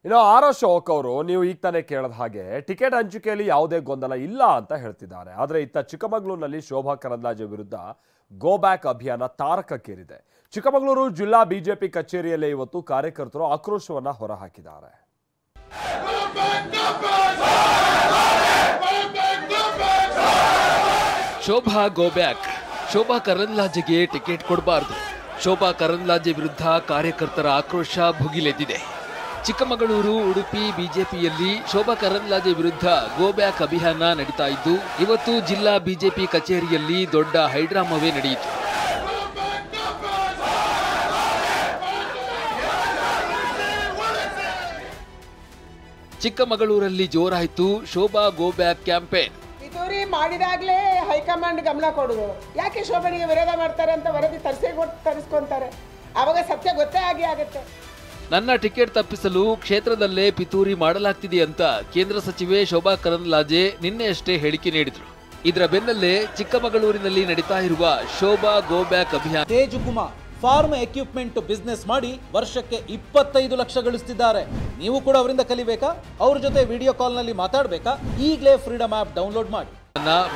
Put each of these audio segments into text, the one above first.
ಇನ್ನು ಆರ್ ಅಶೋಕ್ ಅವರು ನೀವು ಈಗ ತಾನೇ ಕೇಳದ ಹಾಗೆ ಟಿಕೆಟ್ ಹಂಚಿಕೆಯಲ್ಲಿ ಯಾವುದೇ ಗೊಂದಲ ಇಲ್ಲ ಅಂತ ಹೇಳ್ತಿದ್ದಾರೆ. ಆದರೆ ಇತ್ತ ಚಿಕ್ಕಮಗಳೂರಿನಲ್ಲಿ ಶೋಭಾ ಕರಂದ್ಲಾಜೆ ವಿರುದ್ಧ ಗೋ ಬ್ಯಾಕ್ ಅಭಿಯಾನ ತಾರಕಕ್ಕೇರಿದೆ. ಚಿಕ್ಕಮಗಳೂರು ಜಿಲ್ಲಾ ಬಿಜೆಪಿ ಕಚೇರಿಯಲ್ಲೇ ಇವತ್ತು ಕಾರ್ಯಕರ್ತರು ಆಕ್ರೋಶವನ್ನ ಹೊರಹಾಕಿದ್ದಾರೆ. Shobha go back. ಶೋಭಾ ಕರಂದ್ಲಾಜೆಗೆ ಟಿಕೆಟ್ ಕೊಡಬಾರದು. ಶೋಭಾ ಕರಂದ್ಲಾಜೆ ವಿರುದ್ಧ ಕಾರ್ಯಕರ್ತರ ಆಕ್ರೋಶ ಭುಗಿಲೆದ್ದಿದೆ. ಚಿಕ್ಕಮಗಳೂರು, ಉಡುಪಿ ಬಿಜೆಪಿಯಲ್ಲಿ ಶೋಭಾ ಕರಂದ್ಲಾಜೆ ವಿರುದ್ಧ ಗೋ ಬ್ಯಾಕ್ ಅಭಿಯಾನ ನಡೀತಾ ಇದ್ದು, ಇವತ್ತು ಜಿಲ್ಲಾ ಬಿಜೆಪಿ ಕಚೇರಿಯಲ್ಲಿ ದೊಡ್ಡ ಹೈಡ್ರಾಮವೇ ನಡೆಯಿತು. ಚಿಕ್ಕಮಗಳೂರಲ್ಲಿ ಜೋರಾಯಿತು ಶೋಭಾ ಗೋ ಬ್ಯಾಕ್ ಕ್ಯಾಂಪೇನ್. ಪಿತೂರಿ ಮಾಡಿದಾಗಲೇ ಹೈಕಮಾಂಡ್ ಗಮನ ಕೊಡೋದು. ಯಾಕೆ ಶೋಭನಿಗೆ ವಿರೋಧ ಮಾಡ್ತಾರೆ ಅಂತ ವರದಿ ತರಿಸ್ಕೊಂತಾರೆ. ಆವಾಗ ಸತ್ಯ ಗೊತ್ತೇ ಆಗುತ್ತೆ. ನನ್ನ ಟಿಕೆಟ್ ತಪ್ಪಿಸಲು ಕ್ಷೇತ್ರದಲ್ಲೇ ಪಿತೂರಿ ಮಾಡಲಾಗ್ತಿದೆ ಅಂತ ಕೇಂದ್ರ ಸಚಿವೆ ಶೋಭಾ ಕರಂದ್ಲಾಜೆ ನಿನ್ನೆಯಷ್ಟೇ ಹೇಳಿಕೆ ನೀಡಿದ್ರು. ಇದರ ಬೆನ್ನಲ್ಲೇ ಚಿಕ್ಕಮಗಳೂರಿನಲ್ಲಿ ನಡೀತಾ ಇರುವ ಶೋಭಾ ಗೋ ಬ್ಯಾಕ್ ಅಭಿಯಾನ. ತೇಜುಕುಮಾರ್ ಫಾರ್ಮ್ ಎಕ್ವಿಪ್ಮೆಂಟ್ ಬಿಸ್ನೆಸ್ ಮಾಡಿ ವರ್ಷಕ್ಕೆ 25 ಲಕ್ಷ ಗಳಿಸ್ತಿದ್ದಾರೆ. ನೀವು ಕೂಡ ಅವರಿಂದ ಕಲಿಬೇಕಾ? ಅವ್ರ ಜೊತೆ ವಿಡಿಯೋ ಕಾಲ್ ನಲ್ಲಿ ಮಾತಾಡಬೇಕಾ? ಈಗಲೇ ಫ್ರೀಡಮ್ ಆಪ್ ಡೌನ್ಲೋಡ್ ಮಾಡಿ.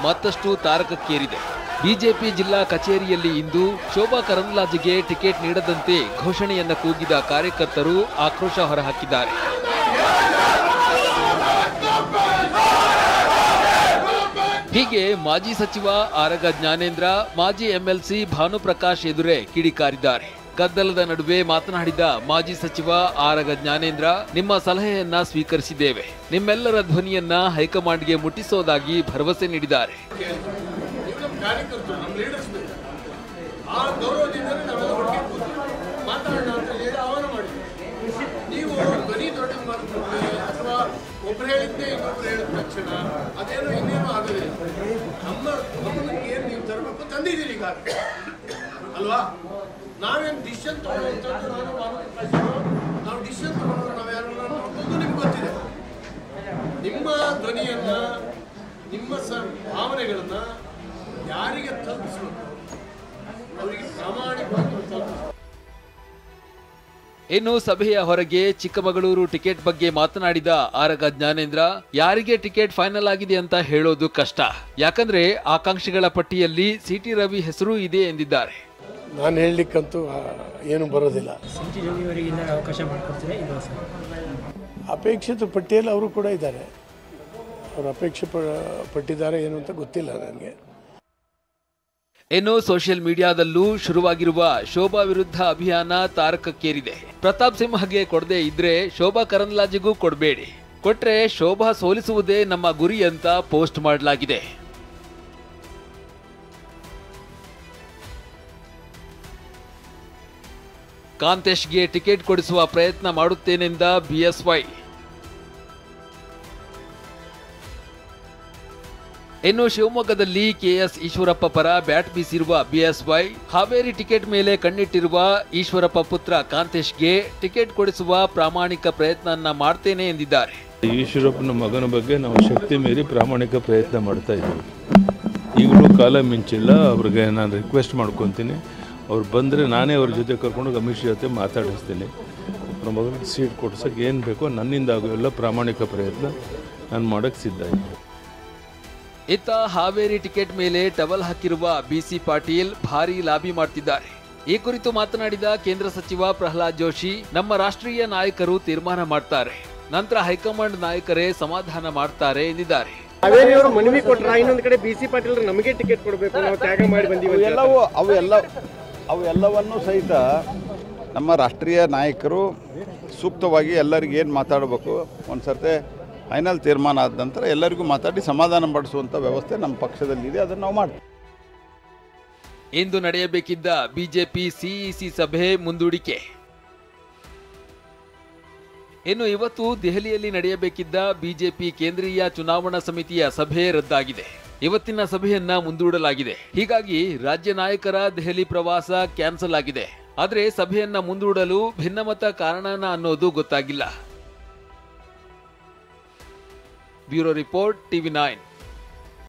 ಮತ್ತಷ್ಟು ತಾರಕಕ್ಕೇರಿದೆ. ಬಿಜೆಪಿ ಜಿಲ್ಲಾ ಕಚೇರಿಯಲ್ಲಿ ಇಂದು ಶೋಭಾ ಕರಂದ್ಲಾಜೆಗೆ ಟಿಕೆಟ್ ನೀಡದಂತೆ ಘೋಷಣೆಯನ್ನ ಕೂಗಿದ ಕಾರ್ಯಕರ್ತರು ಆಕ್ರೋಶ ಹೊರಹಾಕಿದ್ದಾರೆ. ಹೀಗೆ ಮಾಜಿ ಸಚಿವ ಆರಗ ಜ್ಞಾನೇಂದ್ರ, ಮಾಜಿ ಎಂಎಲ್ಸಿ ಭಾನುಪ್ರಕಾಶ್ ಎದುರೇ ಕಿಡಿಕಾರಿದ್ದಾರೆ. ಗದ್ದಲದ ನಡುವೆ ಮಾತನಾಡಿದ ಮಾಜಿ ಸಚಿವ ಆರಗ ಜ್ಞಾನೇಂದ್ರ, ನಿಮ್ಮ ಸಲಹೆಯನ್ನ ಸ್ವೀಕರಿಸಿದ್ದೇವೆ. ನಿಮ್ಮೆಲ್ಲರ ಧ್ವನಿಯನ್ನ ಹೈಕಮಾಂಡ್ಗೆ ಮುಟ್ಟಿಸೋದಾಗಿ ಭರವಸೆ ನೀಡಿದ್ದಾರೆ. ಒಬ್ಬರು ಹೇಳಿದ್ದೆ ಇನ್ನೊಬ್ರು ಹೇಳಿದ ತಕ್ಷಣ ಅದೇನೋ ಇನ್ನೇನೋ ಆಗೋದಿಲ್ಲ. ನಮ್ಮ ಗಮನಕ್ಕೆ ಏನು ನೀವು ತರಬೇಕು ತಂದಿದ್ದೀರಿ ಈಗ ಅಲ್ವಾ? ನಾವೇನು ಡಿಸಿಷನ್ ತಗೊಳ್ಳೋಂಥದ್ದು ನಾವು ಡಿಸಿಷನ್ ತಗೊಳ್ಳೋದು ನಾವು ಯಾರನ್ನ ನೋಡ್ಬೋದು ನಿಮ್ಗೆ ಗೊತ್ತಿದೆ. ನಿಮ್ಮ ಧ್ವನಿಯನ್ನ, ನಿಮ್ಮ ಭಾವನೆಗಳನ್ನ ಯಾರಿಗೆ ತಲುಪಿಸ್ಬೇಕು ಅವರಿಗೆ ಪ್ರಾಮಾಣಿಕವಾಗಿ ತಲುಪಿಸ್ಬೇಕು. ಇನ್ನು ಸಭೆಯ ಹೊರಗೆ ಚಿಕ್ಕಮಗಳೂರು ಟಿಕೆಟ್ ಬಗ್ಗೆ ಮಾತನಾಡಿದ ಆರಗ ಜ್ಞಾನೇಂದ್ರ, ಯಾರಿಗೆ ಟಿಕೆಟ್ ಫೈನಲ್ ಆಗಿದೆ ಅಂತ ಹೇಳೋದು ಕಷ್ಟ. ಯಾಕಂದ್ರೆ ಆಕಾಂಕ್ಷಿಗಳ ಪಟ್ಟಿಯಲ್ಲಿ ಸಿಟಿ ರವಿ ಹೆಸರು ಇದೆ ಎಂದಿದ್ದಾರೆ. ನಾನು ಹೇಳಲಿಕ್ಕಂತೂ ಏನು ಬರೋದಿಲ್ಲ. ಅಪೇಕ್ಷಿತ ಪಟ್ಟಿಯಲ್ಲಿ ಅವರು ಕೂಡ ಇದ್ದಾರೆ. ಅವರು ಅಪೇಕ್ಷೆ ಪಟ್ಟಿದ್ದಾರೆ ಏನು ಅಂತ ಗೊತ್ತಿಲ್ಲ ನನಗೆ. ಇನ್ನು ಸೋಷಿಯಲ್ ಮೀಡಿಯಾದಲ್ಲೂ ಶುರುವಾಗಿರುವ ಶೋಭಾ ವಿರುದ್ಧ ಅಭಿಯಾನ ತಾರಕಕ್ಕೇರಿದೆ. ಪ್ರತಾಪ್ ಸಿಂಹಗೆ ಕೊಡದೇ ಇದ್ರೆ ಶೋಭಾ ಕರಂದ್ಲಾಜೆಗೂ ಕೊಡಬೇಡಿ, ಕೊಟ್ರೆ ಶೋಭಾ ಸೋಲಿಸುವುದೇ ನಮ್ಮ ಗುರಿ ಅಂತ ಪೋಸ್ಟ್ ಮಾಡಲಾಗಿದೆ. ಕಾಂತೇಶ್ಗೆ ಟಿಕೆಟ್ ಕೊಡಿಸುವ ಪ್ರಯತ್ನ ಮಾಡುತ್ತೇನೆಂದ ಬಿಎಸ್ವೈ. ಇನ್ನು ಶಿವಮೊಗ್ಗದಲ್ಲಿ ಕೆಎಸ್ ಈಶ್ವರಪ್ಪ ಪರ ಬ್ಯಾಟ್ ಬೀಸಿರುವ ಬಿಎಸ್ವೈ, ಹಾವೇರಿ ಟಿಕೆಟ್ ಮೇಲೆ ಕಣ್ಣಿಟ್ಟಿರುವ ಈಶ್ವರಪ್ಪ ಪುತ್ರ ಕಾಂತೇಶ್ಗೆ ಟಿಕೆಟ್ ಕೊಡಿಸುವ ಪ್ರಾಮಾಣಿಕ ಪ್ರಯತ್ನ ಮಾಡ್ತೇನೆ ಎಂದಿದ್ದಾರೆ. ಈಶ್ವರಪ್ಪನ ಮಗನ ಬಗ್ಗೆ ನಾವು ಶಕ್ತಿ ಮೀರಿ ಪ್ರಾಮಾಣಿಕ ಪ್ರಯತ್ನ ಮಾಡ್ತಾ ಇದ್ದೀವಿ. ಈಗಲೂ ಕಾಲ ಮಿಂಚಿಲ್ಲ. ಅವ್ರಿಗೆ ನಾನು ರಿಕ್ವೆಸ್ಟ್ ಮಾಡ್ಕೊತೀನಿ, ಅವ್ರು ಬಂದರೆ ನಾನೇ ಅವ್ರ ಜೊತೆ ಕರ್ಕೊಂಡು ಅಮಿತ್ ಶಾ ಜೊತೆ ಮಾತಾಡಿಸ್ತೀನಿ. ಅವ್ರ ಮಗನಿಗೆ ಸೀಟ್ ಕೊಡ್ಸೋಕ್ಕೆ ಏನು ಬೇಕೋ ನನ್ನಿಂದ ಆಗುವೆಲ್ಲ ಪ್ರಾಮಾಣಿಕ ಪ್ರಯತ್ನ ನಾನು ಮಾಡೋಕ್ಕೆ ಸಿದ್ಧ ಇದ್ದೀನಿ. ಇತ್ತ ಹಾವೇರಿ ಟಿಕೆಟ್ ಮೇಲೆ ಟವಲ್ ಹಾಕಿರುವ ಬಿಸಿ ಪಾಟೀಲ್ ಭಾರೀ ಲಾಬಿ ಮಾಡ್ತಿದ್ದಾರೆ. ಈ ಕುರಿತು ಮಾತನಾಡಿದ ಕೇಂದ್ರ ಸಚಿವ ಪ್ರಹ್ಲಾದ್ ಜೋಶಿ, ನಮ್ಮ ರಾಷ್ಟ್ರೀಯ ನಾಯಕರು ತೀರ್ಮಾನ ಮಾಡ್ತಾರೆ, ನಂತರ ಹೈಕಮಾಂಡ್ ನಾಯಕರೇ ಸಮಾಧಾನ ಮಾಡ್ತಾರೆ ಎಂದಿದ್ದಾರೆ. ಹಾವೇರಿಯವರು ಮನವಿ ಕೊಟ್ಟರೆ ಇನ್ನೊಂದು ಕಡೆ ಬಿಸಿ ಪಾಟೀಲ್ ನಮಗೆ ಟಿಕೆಟ್ ಕೊಡಬೇಕು, ನಾವು ತ್ಯಾಗ ಮಾಡಿ ಬಂದೀವಿ. ಅವೆಲ್ಲವನ್ನೂ ಸಹಿತ ನಮ್ಮ ರಾಷ್ಟ್ರೀಯ ನಾಯಕರು ಸೂಕ್ತವಾಗಿ ಎಲ್ಲರಿಗೂ ಏನು ಮಾತಾಡಬೇಕು, ಒಂದು ಸರ್ತೆ ಫೈನಲ್ ತೀರ್ಮಾನ ಆದ ನಂತರ ಎಲ್ಲರಿಗೂ ಮಾತಾಡಿ ಸಮಾಧಾನ ಪಡಿಸುವಂಥ ವ್ಯವಸ್ಥೆ ನಮ್ಮ ಪಕ್ಷದಲ್ಲಿದೆ. ಅದನ್ನು ನಾವು ಮಾಡ್ತೀವಿ. ಇಂದು ನಡೆಯಬೇಕಿದ್ದ ಬಿಜೆಪಿ ಸಿಇಸಿ ಸಭೆ ಮುಂದೂಡಿಕೆ. ಇನ್ನು ಇವತ್ತು ದೆಹಲಿಯಲ್ಲಿ ನಡೆಯಬೇಕಿದ್ದ ಬಿಜೆಪಿ ಕೇಂದ್ರೀಯ ಚುನಾವಣಾ ಸಮಿತಿಯ ಸಭೆ ರದ್ದಾಗಿದೆ. ಇವತ್ತಿನ ಸಭೆಯನ್ನ ಮುಂದೂಡಲಾಗಿದೆ. ಹೀಗಾಗಿ ರಾಜ್ಯ ನಾಯಕರ ದೆಹಲಿ ಪ್ರವಾಸ ಕ್ಯಾನ್ಸಲ್ ಆಗಿದೆ. ಆದರೆ ಸಭೆಯನ್ನ ಮುಂದೂಡಲು ಭಿನ್ನಮತ ಕಾರಣನ ಅನ್ನೋದು ಗೊತ್ತಾಗಿಲ್ಲ. Bureau report, TV9.